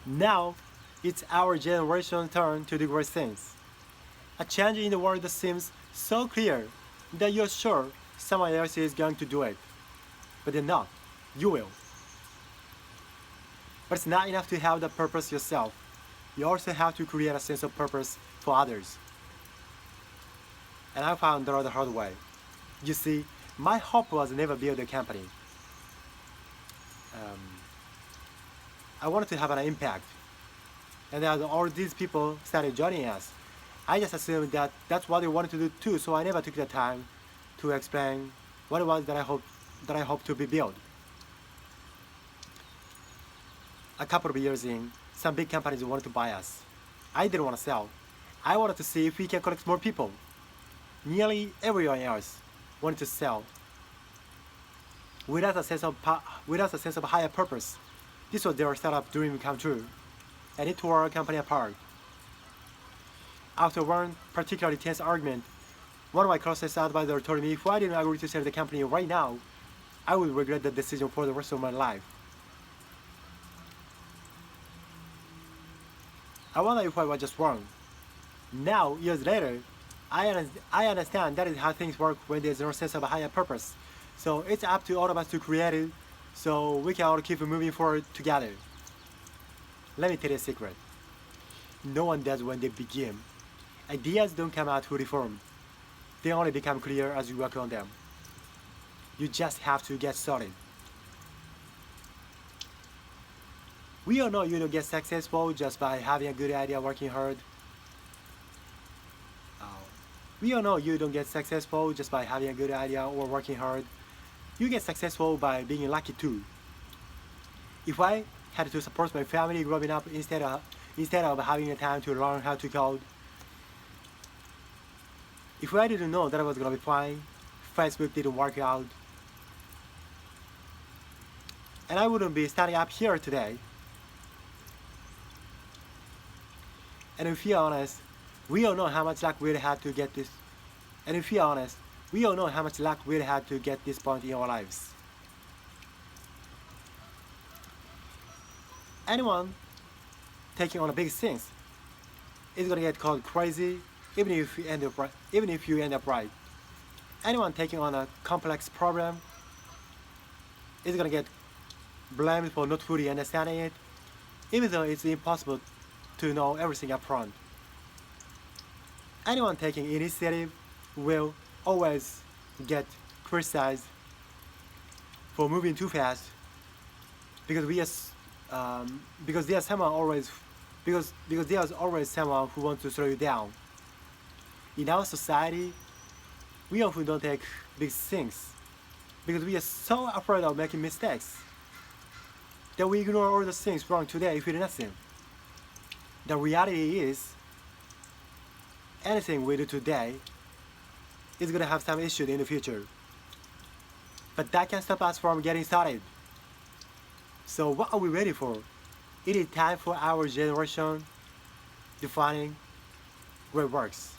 Now, it's our generation's turn to do great things. A change in the world that seems so clear that you're sure someone else is going to do it. But they're not. You will. But it's not enough to have the purpose yourself. You also have to create a sense of purpose for others. And I found that the hard way. You see, my hope was never build a company. I wanted to have an impact. And as all these people started joining us, I just assumed that that's what they wanted to do too, so I never took the time to explain what it was that I hoped to be built. A couple of years in, some big companies wanted to buy us. I didn't want to sell. I wanted to see if we can connect more people. Nearly everyone else wanted to sell. Without a sense of higher purpose, this was their startup dream come true, and it tore our company apart. After one particularly tense argument, one of my closest advisors told me if I didn't agree to sell the company right now, I would regret the decision for the rest of my life. I wonder if I was just wrong. Now, years later, I understand that is how things work when there's no sense of a higher purpose. So it's up to all of us to create it so we can all keep moving forward together. Let me tell you a secret. No one does when they begin. Ideas don't come out fully formed. They only become clear as you work on them. You just have to get started. We all know you don't get successful just by having a good idea working hard. We all know you don't get successful just by having a good idea or working hard. You get successful by being lucky too. If I had to support my family growing up instead of having the time to learn how to code, if I didn't know that I was gonna be fine, Facebook didn't work out, and I wouldn't be standing up here today. And if you're honest, we all know how much luck we'd had to get this. And if you're honest, we all know how much luck we'd had to get this point in our lives. Anyone taking on a big things is gonna get called crazy, even if you end up right. Anyone taking on a complex problem is gonna get blamed for not fully understanding it, even though it's impossible to know everything up front. Anyone taking initiative will always get criticized for moving too fast because there's always someone who wants to slow you down. In our society, we often don't take big things because we are so afraid of making mistakes that we ignore all the things wrong today if we do nothing. The reality is, anything we do today is going to have some issue in the future. But that can stop us from getting started. So what are we waiting for? It is time for our generation defining great works.